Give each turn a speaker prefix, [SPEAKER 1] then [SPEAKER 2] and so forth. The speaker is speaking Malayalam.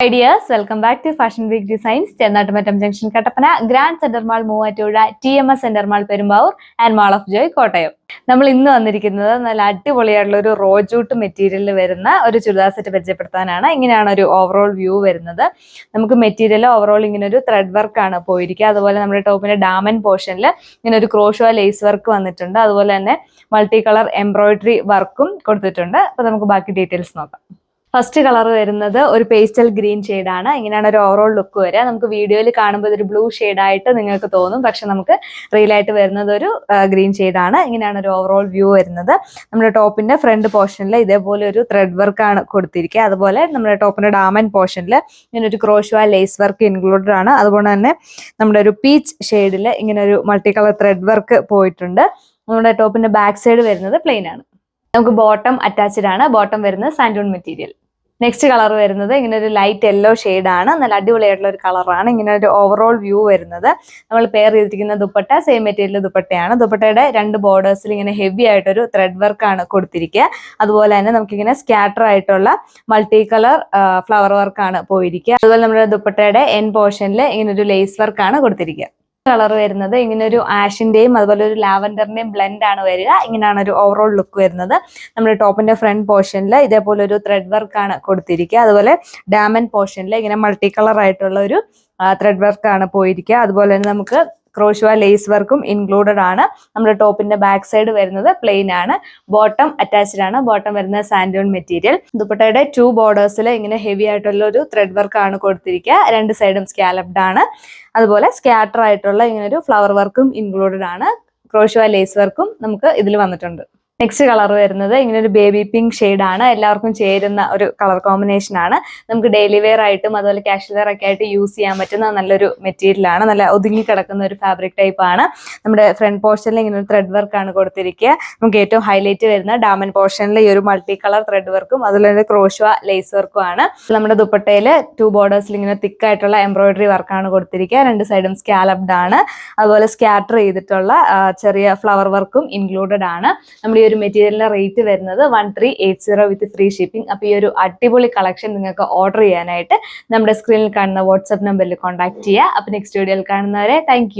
[SPEAKER 1] Ideas, welcome back to Fashion Week Designs, Chennatummattam Junction, Kattappana, Grand Center Mall, Moovattuzha, TMS Center Mall, Perumbavoor, and Mall of Joy, Kottayam. നമ്മൾ ഇന്ന് വന്നിരിക്കുന്നത് നല്ല അടിപൊളിയായിട്ടുള്ള ഒരു റോ ജൂട്ട് മെറ്റീരിയലിൽ വരുന്ന ഒരു ചുരിദാർ സെറ്റ് പരിചയപ്പെടുത്താനാണ്. ഇങ്ങനെയാണ് ഒരു ഓവറോൾ വ്യൂ വരുന്നത്. നമുക്ക് മെറ്റീരിയൽ ഓവറോൾ ഇങ്ങനെ ഒരു ത്രെഡ് വർക്ക് ആണ് പോയിരിക്കുക. അതുപോലെ നമ്മുടെ ടോപ്പിന്റെ ഡാമൻ പോർഷനിൽ ഇങ്ങനെ ഒരു ക്രോഷ്വ ലേസ് വർക്ക് വന്നിട്ടുണ്ട്. അതുപോലെ തന്നെ മൾട്ടി കളർ എംബ്രോയിഡറി വർക്കും കൊടുത്തിട്ടുണ്ട്. അപ്പൊ നമുക്ക് ബാക്കി ഡീറ്റെയിൽസ് നോക്കാം. ഫസ്റ്റ് കളർ വരുന്നത് ഒരു പേസ്റ്റൽ ഗ്രീൻ ഷെയ്ഡാണ്. ഇങ്ങനെയാണ് ഒരു ഓവറോൾ ലുക്ക് വരിക. നമുക്ക് വീഡിയോയിൽ കാണുമ്പോൾ ഇതൊരു ബ്ലൂ ഷെയ്ഡായിട്ട് നിങ്ങൾക്ക് തോന്നും, പക്ഷെ നമുക്ക് റിയലായിട്ട് വരുന്നത് ഒരു ഗ്രീൻ ഷെയ്ഡാണ്. ഇങ്ങനെയാണ് ഒരു ഓവറോൾ വ്യൂ വരുന്നത്. നമ്മുടെ ടോപ്പിന്റെ ഫ്രണ്ട് പോർഷനിൽ ഇതേപോലെ ഒരു ത്രെഡ് വർക്കാണ് കൊടുത്തിരിക്കുക. അതുപോലെ നമ്മുടെ ടോപ്പിന്റെ ഡാമൻ പോർഷനിൽ ഇങ്ങനെ ഒരു ക്രോഷ്വ ലേസ് വർക്ക് ഇൻക്ലൂഡഡ് ആണ്. അതുപോലെ തന്നെ നമ്മുടെ ഒരു പീച്ച് ഷെയ്ഡിൽ ഇങ്ങനെ ഒരു മൾട്ടി കളർ ത്രെഡ് വർക്ക് പോയിട്ടുണ്ട്. നമ്മുടെ ടോപ്പിന്റെ ബാക്ക് സൈഡ് വരുന്നത് പ്ലെയിൻ ആണ്. നമുക്ക് ബോട്ടം അറ്റാച്ച്ഡ് ആണ്. ബോട്ടം വരുന്നത് സാൻഡൂൺ മെറ്റീരിയൽ. നെക്സ്റ്റ് കളർ വരുന്നത് ഇങ്ങനെ ഒരു ലൈറ്റ് യെല്ലോ ഷെയ്ഡാണ്. നല്ല അടിപൊളിയായിട്ടുള്ള ഒരു കളറാണ്. ഇങ്ങനെ ഒരു ഓവറോൾ വ്യൂ വരുന്നത്. നമ്മൾ പെയർ ചെയ്തിരിക്കുന്ന ദുപ്പട്ട സെയിം മെറ്റീരിയൽ ദുപ്പട്ടയാണ്. ദുപ്പട്ടയുടെ രണ്ട് ബോർഡേഴ്സിൽ ഇങ്ങനെ ഹെവി ആയിട്ടൊരു ത്രെഡ് വർക്കാണ് കൊടുത്തിരിക്കുക. അതുപോലെ തന്നെ നമുക്കിങ്ങനെ സ്കാറ്റർ ആയിട്ടുള്ള മൾട്ടി കളർ ഫ്ലവർ വർക്കാണ് പോയിരിക്കുക. അതുപോലെ നമ്മുടെ ദുപ്പട്ടയുടെ എൻ പോർഷനിൽ ഇങ്ങനെ ഒരു ലേസ് വർക്കാണ് കൊടുത്തിരിക്കുക. കളർ വരുന്നത് ഇങ്ങനെ ഒരു ആഷിന്റെയും അതുപോലെ ഒരു ലാവൻഡറിന്റെയും ബ്ലെൻഡ് ആണ് വരിക. ഇങ്ങനെയാണ് ഒരു ഓവറോൾ ലുക്ക് വരുന്നത്. നമ്മുടെ ടോപ്പിന്റെ ഫ്രണ്ട് പോർഷനിൽ ഇതേപോലെ ഒരു ത്രെഡ് വർക്ക് ആണ് കൊടുത്തിരിക്കുക. അതുപോലെ ഡാമൻ പോർഷനിൽ ഇങ്ങനെ മൾട്ടി കളർ ആയിട്ടുള്ള ഒരു ത്രെഡ് വർക്ക് ആണ് പോയിരിക്കുക. അതുപോലെ തന്നെ നമുക്ക് ക്രോഷ്വ ലേസ് വർക്കും ഇൻക്ലൂഡഡ് ആണ്. നമ്മുടെ ടോപ്പിന്റെ ബാക്ക് സൈഡ് വരുന്നത് പ്ലെയിൻ ആണ്. ബോട്ടം അറ്റാച്ച്ഡ് ആണ്. ബോട്ടം വരുന്നത് സാൻഡൂൺ മെറ്റീരിയൽ. ദുപ്പട്ടയുടെ ടു ബോർഡേഴ്സിൽ ഇങ്ങനെ ഹെവി ആയിട്ടുള്ള ഒരു ത്രെഡ് വർക്ക് ആണ് കൊടുത്തിരിക്കുക. രണ്ട് സൈഡും സ്കാലപ്ഡ് ആണ്. അതുപോലെ സ്കാറ്റർ ആയിട്ടുള്ള ഇങ്ങനെ ഒരു ഫ്ലവർ വർക്കും ഇൻക്ലൂഡഡ് ആണ്. ക്രോഷ്വ ലേസ് വർക്കും നമുക്ക് ഇതിൽ വന്നിട്ടുണ്ട്. നെക്സ്റ്റ് കളർ വരുന്നത് ഇങ്ങനെ ഒരു ബേബി പിങ്ക് ഷെയ്ഡാണ്. എല്ലാവർക്കും ചേരുന്ന ഒരു കളർ കോമ്പിനേഷൻ ആണ്. നമുക്ക് ഡെയിലി വെയർ ആയിട്ടും അതുപോലെ കാഷ്വൽ വെയർ ഒക്കെ ആയിട്ട് യൂസ് ചെയ്യാൻ പറ്റുന്ന നല്ലൊരു മെറ്റീരിയലാണ്. നല്ല ഒതുങ്ങി കിടക്കുന്ന ഒരു ഫാബ്രിക് ടൈപ്പ് ആണ്. നമ്മുടെ ഫ്രണ്ട് പോർഷനിൽ ഇങ്ങനെ ഒരു ത്രെഡ് വർക്ക് ആണ് കൊടുത്തിരിക്കുക. നമുക്ക് ഏറ്റവും ഹൈലൈറ്റ് വരുന്ന ഡാമൻ പോർഷനിൽ ഈ ഒരു മൾട്ടി കളർ ത്രെഡ് വർക്കും അതുപോലെ ക്രോഷ്വ ലേസ് വർക്കും ആണ്. നമ്മുടെ ദുപ്പട്ടയിൽ ടു ബോർഡേഴ്സിൽ ഇങ്ങനെ തിക്ക് ആയിട്ടുള്ള എംബ്രോയിഡറി വർക്കാണ് കൊടുത്തിരിക്കുക. രണ്ട് സൈഡും സ്കാലപ്ഡ് ആണ്. അതുപോലെ സ്കാറ്റർ ചെയ്തിട്ടുള്ള ചെറിയ ഫ്ലവർ വർക്കും ഇൻക്ലൂഡഡ് ആണ്. നമ്മുടെ ഒരു മെറ്റീരിയലിന്റെ റേറ്റ് വരുന്നത് 1380 വിത്ത് ഫ്രീ ഷിപ്പിംഗ്. അപ്പൊ ഈ ഒരു അടിപൊളി കളക്ഷൻ നിങ്ങൾക്ക് ഓർഡർ ചെയ്യാനായിട്ട് നമ്മുടെ സ്ക്രീനിൽ കാണുന്ന വാട്സ്ആപ്പ് നമ്പറിൽ കോൺടാക്ട് ചെയ്യുക. അപ്പൊ നെക്സ്റ്റ് വീഡിയോയിൽ കാണുന്നവരെ താങ്ക്